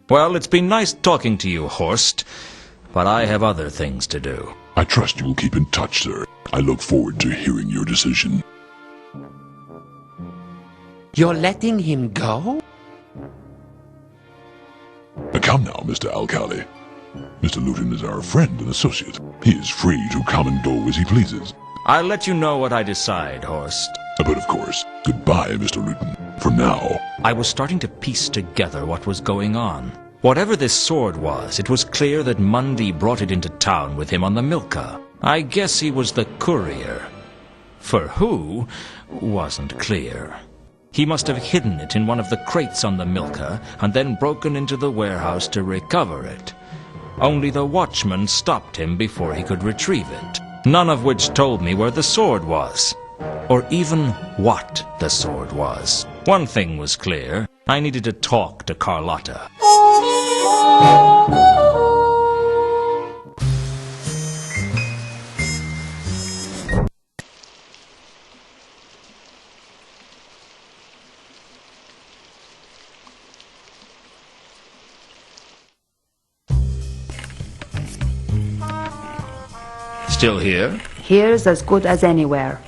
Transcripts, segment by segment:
Well, it's been nice talking to you, Horst, but I have other things to do. I trust you will keep in touch, sir. I look forward to hearing your decision. You're letting him go? Come now, Mr. Alcali. Mr. Lewton is our friend and associate. He is free to come and go as he pleases. I'll let you know what I decide, Horst. But of course, goodbye, Mr. Lewton. For now. I was starting to piece together what was going on. Whatever this sword was, it was clear that Mundy brought it into town with him on the Milka. I guess he was the courier. For who, wasn't clear. He must have hidden it in one of the crates on the Milka and then broken into the warehouse to recover it. Only the watchman stopped him before he could retrieve it. None of which told me where the sword was, or even what the sword was. One thing was clear. I needed to talk to Carlotta. Still here? Here's as good as anywhere.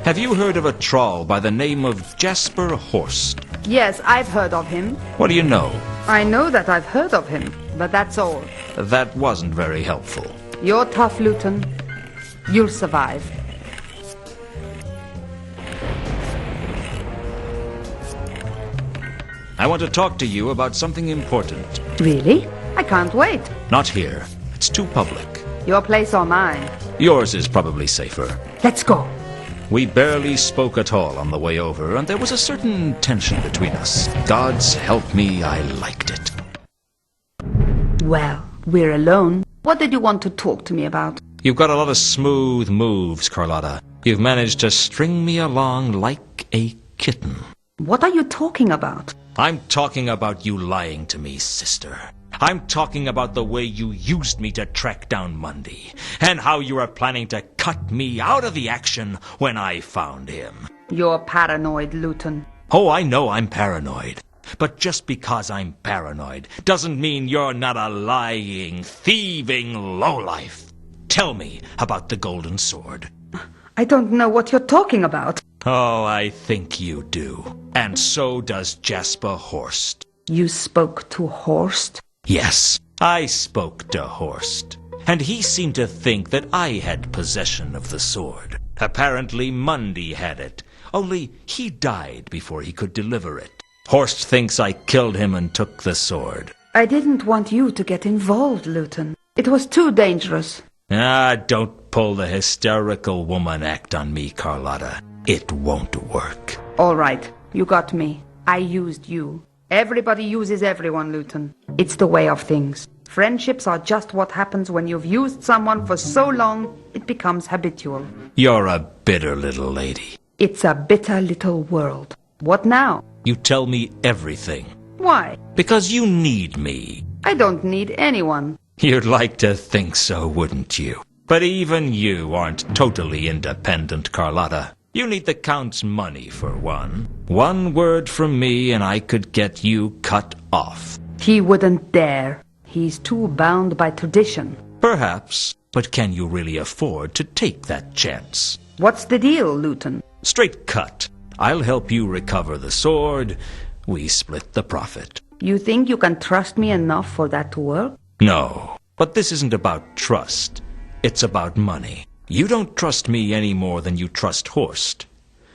Have you heard of a troll by the name of Jasper Horst? Yes, I've heard of him. What do you know? I know that I've heard of him, but that's all. That wasn't very helpful. You're tough, Lewton. You'll survive. I want to talk to you about something important. Really? I can't wait. Not here. It's too public. Your place or mine? Yours is probably safer. Let's go. We barely spoke at all on the way over, and there was a certain tension between us. God's help me, I liked it. Well, we're alone. What did you want to talk to me about? You've got a lot of smooth moves, Carlotta. You've managed to string me along like a kitten. What are you talking about? I'm talking about you lying to me, sister. I'm talking about the way you used me to track down Mundy, and how you are planning to cut me out of the action when I found him. You're paranoid, Lewton. Oh, I know I'm paranoid. But just because I'm paranoid doesn't mean you're not a lying, thieving lowlife. Tell me about the golden sword. I don't know what you're talking about. Oh, I think you do. And so does Jasper Horst. You spoke to Horst? Yes, I spoke to Horst. And he seemed to think that I had possession of the sword. Apparently Mundy had it, only he died before he could deliver it. Horst thinks I killed him and took the sword. I didn't want you to get involved, Lewton. It was too dangerous. Don't pull the hysterical woman act on me, Carlotta. It won't work. All right, you got me. I used you. Everybody uses everyone, Lewton. It's the way of things. Friendships are just what happens when you've used someone for so long, it becomes habitual. You're a bitter little lady. It's a bitter little world. What now? You tell me everything. Why? Because you need me. I don't need anyone. You'd like to think so, wouldn't you? But even you aren't totally independent, Carlotta. You need the Count's money, for one. One word from me and I could get you cut off. He wouldn't dare. He's too bound by tradition. Perhaps, but can you really afford to take that chance? What's the deal, Lewton? Straight cut. I'll help you recover the sword. We split the profit. You think you can trust me enough for that to work? No, but this isn't about trust. It's about money. You don't trust me any more than you trust Horst.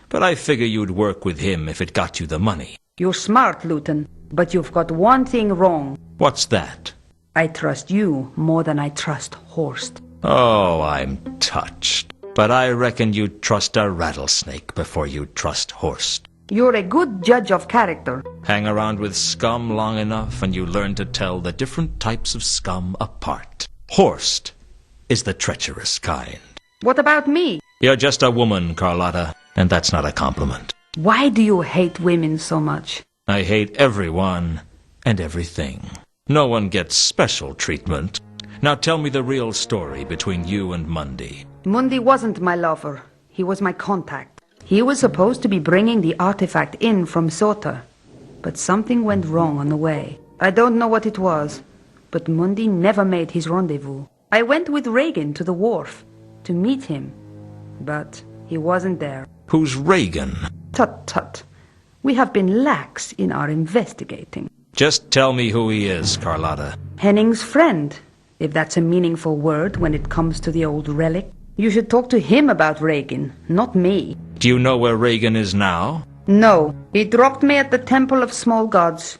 But I figure you'd work with him if it got you the money. You're smart, Lewton, but you've got one thing wrong. What's that? I trust you more than I trust Horst. Oh, I'm touched. But I reckon you'd trust a rattlesnake before you'd trust Horst. You're a good judge of character. Hang around with scum long enough and you learn to tell the different types of scum apart. Horst is the treacherous kind. What about me? You're just a woman, Carlotta, and that's not a compliment. Why do you hate women so much? I hate everyone and everything. No one gets special treatment. Now tell me the real story between you and Mundy. Mundy wasn't my lover. He was my contact. He was supposed to be bringing the artifact in from Sota. But something went wrong on the way. I don't know what it was, but Mundy never made his rendezvous. I went with Reagan to the wharf to meet him, but he wasn't there. Who's Reagan? Tut tut. We have been lax in our investigating. Just tell me who he is, Carlotta. Henning's friend, if that's a meaningful word when it comes to the old relic. You should talk to him about Reagan, not me. Do you know where Reagan is now? No, he dropped me at the Temple of Small Gods,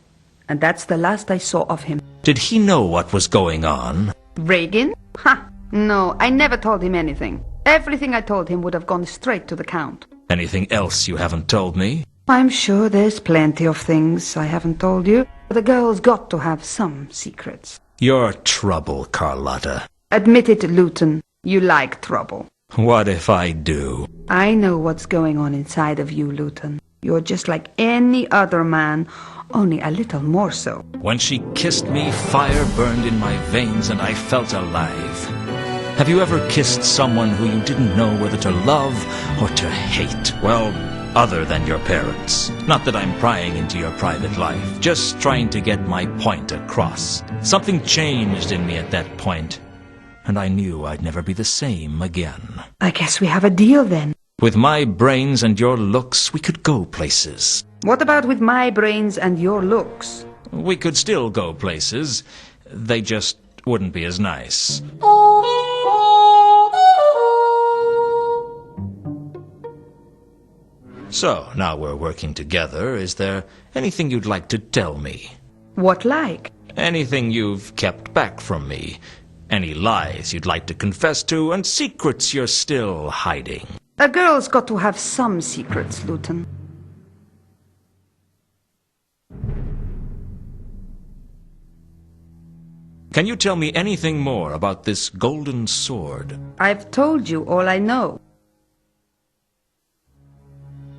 and that's the last I saw of him. Did he know what was going on? Reagan? Ha! No, I never told him anything. Everything I told him would have gone straight to the Count. Anything else you haven't told me? I'm sure there's plenty of things I haven't told you. The girl's got to have some secrets. You're trouble, Carlotta. Admit it, Lewton. You like trouble. What if I do? I know what's going on inside of you, Lewton. You're just like any other man, only a little more so. When she kissed me, fire burned in my veins and I felt alive. Have you ever kissed someone who you didn't know whether to love or to hate? Well, other than your parents. Not that I'm prying into your private life, just trying to get my point across. Something changed in me at that point, and I knew I'd never be the same again. I guess we have a deal then. With my brains and your looks, we could go places. What about with my brains and your looks? We could still go places. They just wouldn't be as nice. So, now we're working together, is there anything you'd like to tell me? What like? Anything you've kept back from me. Any lies you'd like to confess to, and secrets you're still hiding. A girl's got to have some secrets, Lewton. Can you tell me anything more about this golden sword? I've told you all I know.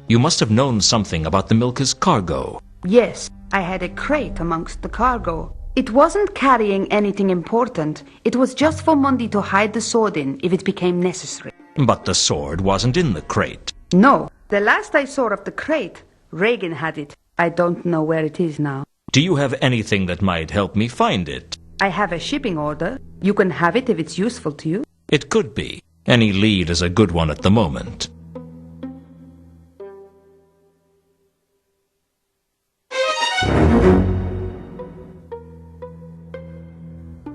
You must have known something about the Milka's cargo. Yes, I had a crate amongst the cargo. It wasn't carrying anything important. It was just for Mundy to hide the sword in if it became necessary. But the sword wasn't in the crate. No. The last I saw of the crate, Reagan had it. I don't know where it is now. Do you have anything that might help me find it? I have a shipping order. You can have it if it's useful to you. It could be. Any lead is a good one at the moment.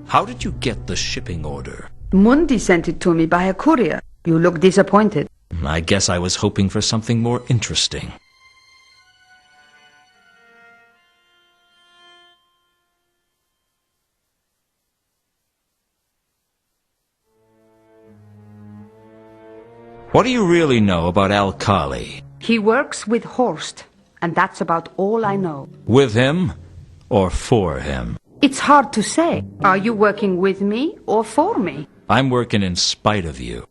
How did you get the shipping order? Mundy sent it to me by a courier. You look disappointed. I guess I was hoping for something more interesting. What do you really know about Alkali? He works with Horst, and that's about all I know. With him or for him? It's hard to say. Are you working with me or for me? I'm working in spite of you.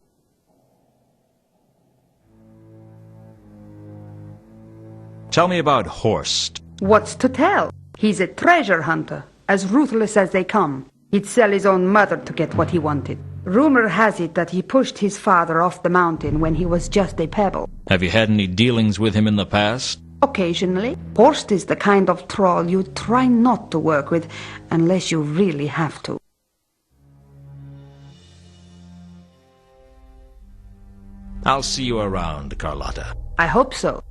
Tell me about Horst. What's to tell? He's a treasure hunter, as ruthless as they come. He'd sell his own mother to get what he wanted. Rumor has it that he pushed his father off the mountain when he was just a pebble. Have you had any dealings with him in the past? Occasionally. Horst is the kind of troll you try not to work with unless you really have to. I'll see you around, Carlotta. I hope so.